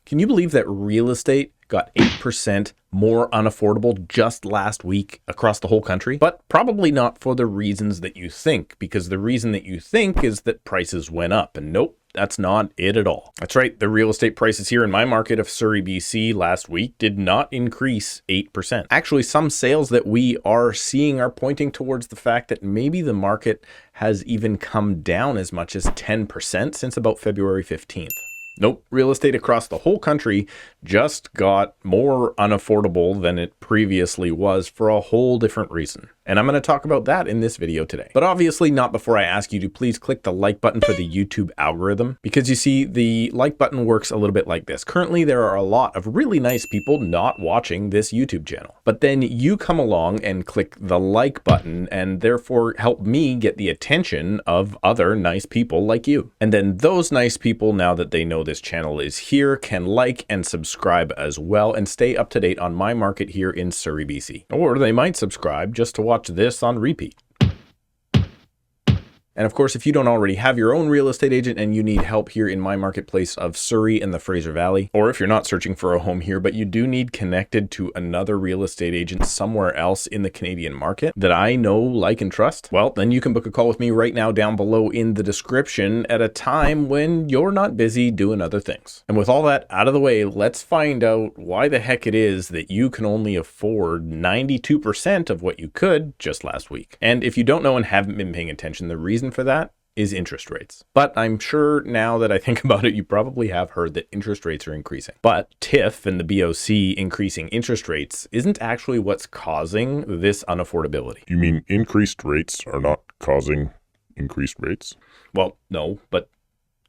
Can you believe that real estate got 8% more unaffordable just last week across the whole country? But probably not for the reasons that you think, because the reason that you think is that prices went up. And nope, that's not it at all. That's right. The real estate prices here in my market of Surrey, BC last week did not increase 8%. Actually, some sales that we are seeing are pointing towards the fact that maybe the market has even come down as much as 10% since about February 15th. Nope, real estate across the whole country just got more unaffordable than it previously was for a whole different reason. And I'm going to talk about that in this video today. But obviously not before I ask you to please click the like button for the YouTube algorithm, because you see the like button works a little bit like this. Currently, there are a lot of really nice people not watching this YouTube channel. But then you come along and click the like button and therefore help me get the attention of other nice people like you. And then those nice people, now that they know this channel is here, can like and subscribe as well and stay up to date on my market here in Surrey, BC. Or they might subscribe just to watch this on repeat. And of course, if you don't already have your own real estate agent and you need help here in my marketplace of Surrey and the Fraser Valley, or if you're not searching for a home here, but you do need connected to another real estate agent somewhere else in the Canadian market that I know, like, and trust, well, then you can book a call with me right now down below in the description at a time when you're not busy doing other things. And with all that out of the way, let's find out why the heck it is that you can only afford 92% of what you could just last week. And if you don't know and haven't been paying attention, the reason for that is interest rates. But I'm sure now that I think about it, you probably have heard that interest rates are increasing. But TIF and the BOC increasing interest rates isn't actually what's causing this unaffordability. You mean increased rates are not causing increased rates? Well, no, but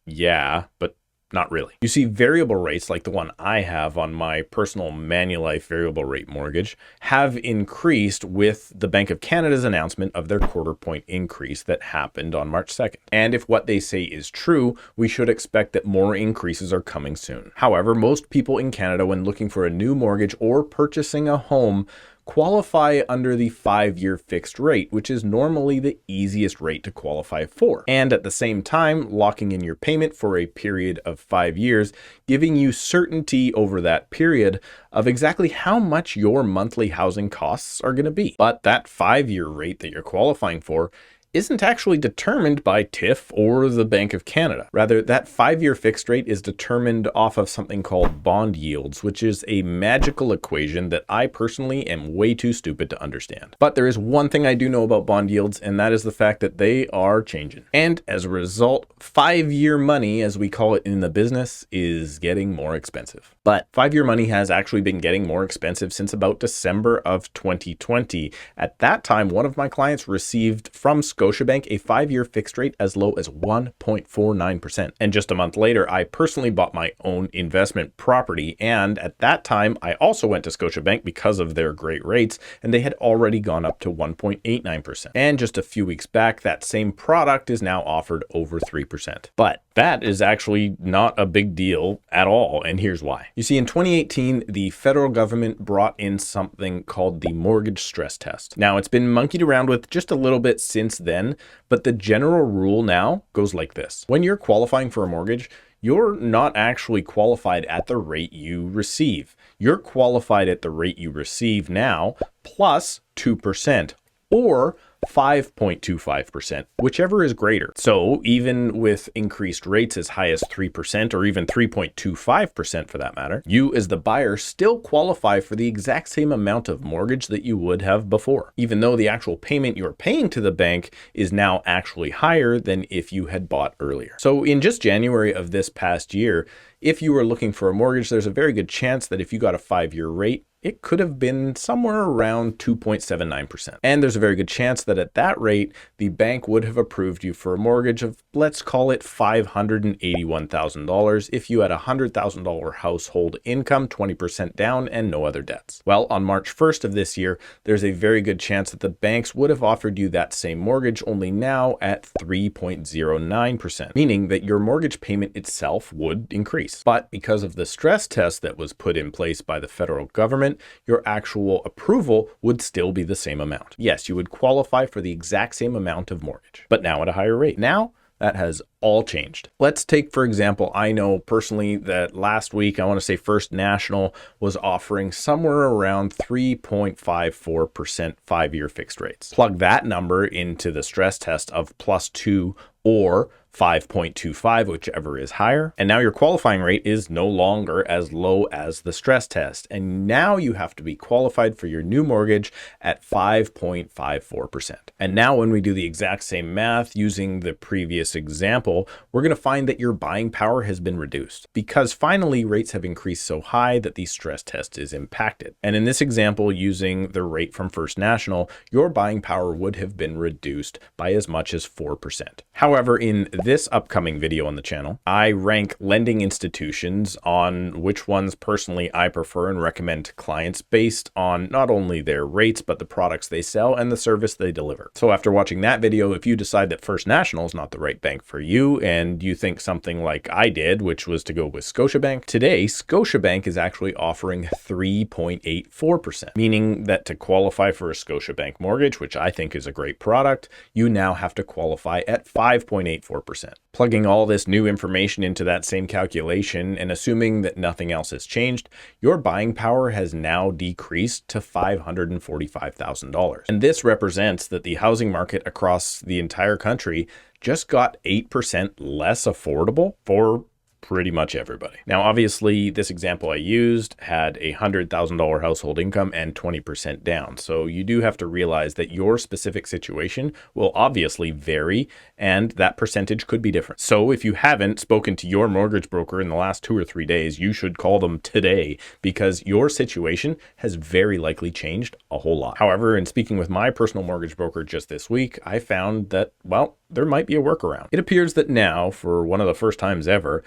yeah, but not really. You see, variable rates like the one I have on my personal Manulife variable rate mortgage have increased with the Bank of Canada's announcement of their quarter point increase that happened on March 2nd. And if what they say is true, we should expect that more increases are coming soon. However, most people in Canada, when looking for a new mortgage or purchasing a home, qualify under the 5-year fixed rate, which is normally the easiest rate to qualify for. And at the same time, locking in your payment for a period of 5 years, giving you certainty over that period of exactly how much your monthly housing costs are going to be. But that 5-year rate that you're qualifying for isn't actually determined by TIF or the Bank of Canada. Rather, that 5-year fixed rate is determined off of something called bond yields, which is a magical equation that I personally am way too stupid to understand. But there is one thing I do know about bond yields, and that is the fact that they are changing. And as a result, 5-year money, as we call it in the business, is getting more expensive. But 5-year money has actually been getting more expensive since about December of 2020. At that time, one of my clients received from Scotiabank a 5-year fixed rate as low as 1.49%. And just a month later, I personally bought my own investment property. And at that time, I also went to Scotiabank because of their great rates, and they had already gone up to 1.89%. And just a few weeks back, that same product is now offered over 3%. But that is actually not a big deal at all, and here's why. You see, in 2018, the federal government brought in something called the mortgage stress test. Now, it's been monkeyed around with just a little bit since then, but the general rule now goes like this. When you're qualifying for a mortgage, you're not actually qualified at the rate you receive. You're qualified at the rate you receive now plus 2%. Or 5.25%, whichever is greater. So even with increased rates as high as 3% or even 3.25% for that matter, you as the buyer still qualify for the exact same amount of mortgage that you would have before, even though the actual payment you're paying to the bank is now actually higher than if you had bought earlier. So in just January of this past year, if you were looking for a mortgage, there's a very good chance that if you got a 5-year rate, it could have been somewhere around 2.79%. And there's a very good chance that at that rate, the bank would have approved you for a mortgage of, let's call it $581,000 if you had a $100,000 household income, 20% down, and no other debts. Well, on March 1st of this year, there's a very good chance that the banks would have offered you that same mortgage, only now at 3.09%, meaning that your mortgage payment itself would increase. But because of the stress test that was put in place by the federal government, your actual approval would still be the same amount. Yes, you would qualify for the exact same amount of mortgage, but now at a higher rate. Now, that has all changed. Let's take, for example, I know personally that last week, I want to say First National was offering somewhere around 3.54% 5-year fixed rates. Plug that number into the stress test of +2 or 5.25, whichever is higher. And now your qualifying rate is no longer as low as the stress test. And now you have to be qualified for your new mortgage at 5.54%. And now when we do the exact same math using the previous example, we're going to find that your buying power has been reduced because finally rates have increased so high that the stress test is impacted. And in this example, using the rate from First National, your buying power would have been reduced by as much as 4%. However, in this upcoming video on the channel, I rank lending institutions on which ones personally I prefer and recommend to clients based on not only their rates, but the products they sell and the service they deliver. So after watching that video, if you decide that First National is not the right bank for you and you think something like I did, which was to go with Scotiabank, today Scotiabank is actually offering 3.84%, meaning that to qualify for a Scotiabank mortgage, which I think is a great product, you now have to qualify at 5.84%. Plugging all this new information into that same calculation and assuming that nothing else has changed, your buying power has now decreased to $545,000. And this represents that the housing market across the entire country just got 8% less affordable for pretty much everybody. Now, obviously, this example I used had a $100,000 household income and 20% down. So you do have to realize that your specific situation will obviously vary and that percentage could be different. So if you haven't spoken to your mortgage broker in the last 2 or 3 days, you should call them today because your situation has very likely changed a whole lot. However, in speaking with my personal mortgage broker just this week, I found that, well, there might be a workaround. It appears that now, for one of the first times ever,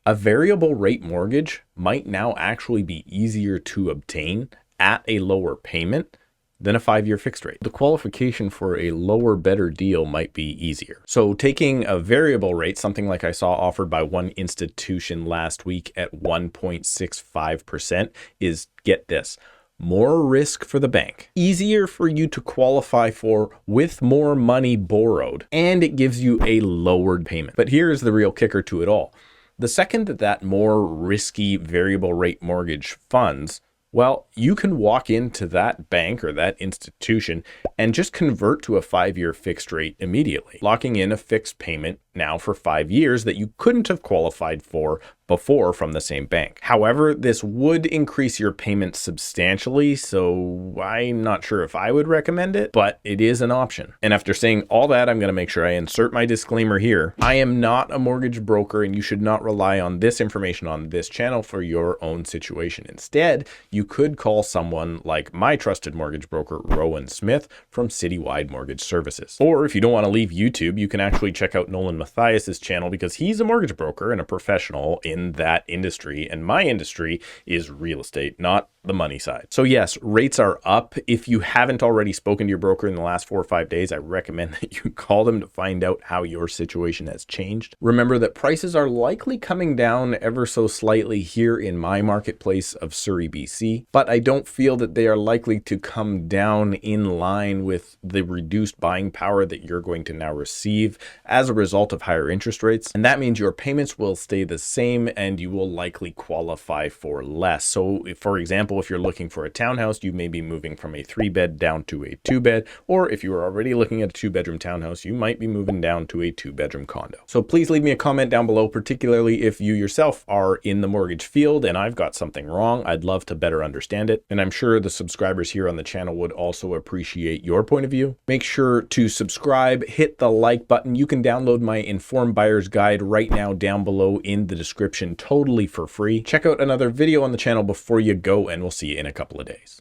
a variable rate mortgage might now actually be easier to obtain at a lower payment than a 5-year fixed rate. The qualification for a lower, better deal might be easier. So taking a variable rate, something like I saw offered by one institution last week at 1.65% is, get this, more risk for the bank, easier for you to qualify for with more money borrowed, and it gives you a lowered payment. But here's the real kicker to it all. The second that more risky variable rate mortgage funds, well, you can walk into that bank or that institution and just convert to a 5-year fixed rate immediately, locking in a fixed payment now for 5 years that you couldn't have qualified for before from the same bank. However, this would increase your payments substantially, so I'm not sure if I would recommend it, but it is an option. And after saying all that, I'm going to make sure I insert my disclaimer here. I am not a mortgage broker and you should not rely on this information on this channel for your own situation. Instead, you could call someone like my trusted mortgage broker, Rowan Smith from Citywide Mortgage Services. Or if you don't want to leave YouTube, you can actually check out Nolan Mathias's channel because he's a mortgage broker and a professional in that industry, and my industry is real estate, not the money side. So yes, rates are up. If you haven't already spoken to your broker in the last 4 or 5 days, I recommend that you call them to find out how your situation has changed. Remember that prices are likely coming down ever so slightly here in my marketplace of Surrey, BC, but I don't feel that they are likely to come down in line with the reduced buying power that you're going to now receive as a result of higher interest rates. And that means your payments will stay the same and you will likely qualify for less. So if, for example, if you're looking for a townhouse, you may be moving from a 3-bed down to a 2-bed, or if you are already looking at a 2-bedroom townhouse, you might be moving down to a 2-bedroom condo. So please leave me a comment down below, particularly if you yourself are in the mortgage field and I've got something wrong. I'd love to better understand it. And I'm sure the subscribers here on the channel would also appreciate your point of view. Make sure to subscribe, hit the like button. You can download my Informed Buyer's Guide right now down below in the description, totally for free. Check out another video on the channel before you go, and we'll see you in a couple of days.